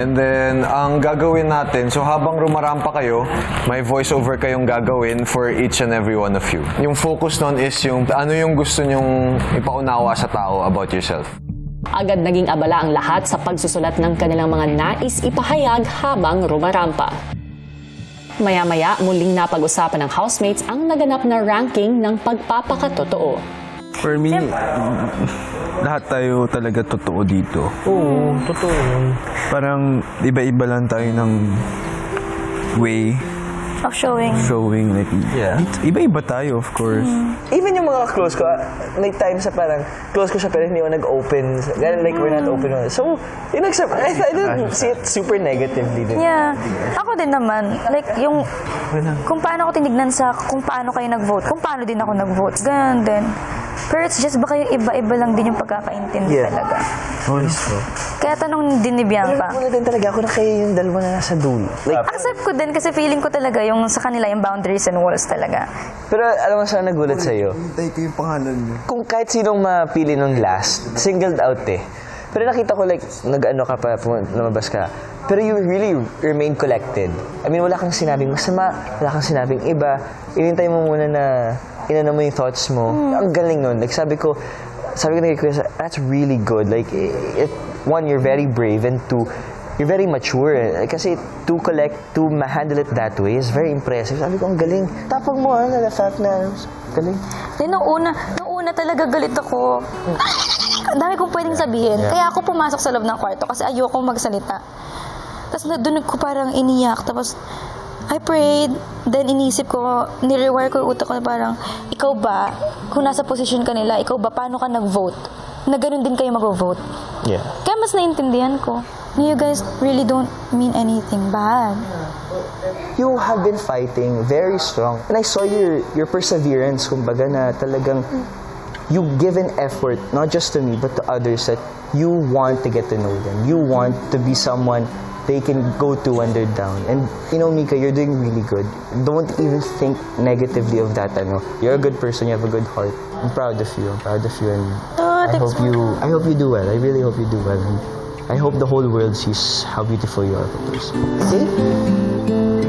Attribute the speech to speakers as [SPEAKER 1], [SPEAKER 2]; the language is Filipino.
[SPEAKER 1] And then, ang gagawin natin, so habang rumarampa kayo, may voiceover kayong gagawin for each and every one of you. Yung focus nun is yung ano yung gusto nyong ipaunawa sa tao about yourself.
[SPEAKER 2] Agad naging abala ang lahat sa pagsusulat ng kanilang mga nais ipahayag habang rumarampa. Maya-maya, muling napag-usapan ng housemates ang naganap na ranking ng pagpapakatotoo.
[SPEAKER 3] For me, lahat tayo talaga totoo dito.
[SPEAKER 4] Oo, totoo yun.
[SPEAKER 3] Parang iba-iba lang tayo ng way
[SPEAKER 5] Of showing.
[SPEAKER 3] like, iba-iba tayo, of course.
[SPEAKER 4] Even yung mga close ko, may times sa parang close ko siya pero hindi ako nag-open. Like, we're not open. So, yun, I didn't see it super negatively.
[SPEAKER 5] Yeah. Ako din naman. Like, yung kung paano ko tinignan sa kung paano kayo nag-vote, kung paano din ako nag-vote. Ganun din. Pero it's just baka yung iba-iba lang din yung pagkakaintindi talaga. Kaya tanong din ni Bianca.
[SPEAKER 4] Wala din talaga ako na kayo yung dalawa na nasa dulo. Like,
[SPEAKER 5] Accept ko din kasi feeling ko talaga yung sa kanila yung boundaries and walls talaga.
[SPEAKER 4] pero alam mo saan nagulat sa'yo?
[SPEAKER 3] Hintay ko yung pangalan niyo.
[SPEAKER 4] Kung kahit sinong mapili nung last, singled out eh. Pero nakita ko like, nag-ano ka pa, lumabas ka. Pero you really remain collected. I mean, wala kang sinabing masama, wala kang sinabing iba. Inintay mo muna na inano mo yung thoughts mo. Ang galing nun. Like, sabi ko na kay Kuya, that's really good. Like, one, you're very brave, and two, you're very mature. Kasi to handle it that way is very impressive. Sabi ko, ang galing. Tapang mo, na the fact na, galing.
[SPEAKER 5] Then, nung una talaga galit ako. Ang dami kong pwedeng sabihin. Kaya ako pumasok sa loob ng kwarto kasi ayoko magsalita. Tapos doon ko parang iniyak. Tapos, I prayed. Then, inisip ko, nirewire ko yung utak ko na parang, ikaw ba, kung nasa position ka nila, ikaw ba, paano ka nag-vote? Na ganun din kayo mag-vote.
[SPEAKER 4] Yeah.
[SPEAKER 5] Kaya mas naintindihan ko na you guys really don't mean anything bad.
[SPEAKER 4] You have been fighting very strong. And I saw your perseverance, kumbaga, na talagang you've given effort, not just to me, but to others, that you want to get to know them. You want to be someone they can go to when they're down. And, you know, Mika, you're doing really good. Don't even think negatively of that, ano. You're a good person, you have a good heart. I'm proud of you, and I hope you do well. I really hope you do well. And I hope the whole world sees how beautiful you are as a person. See?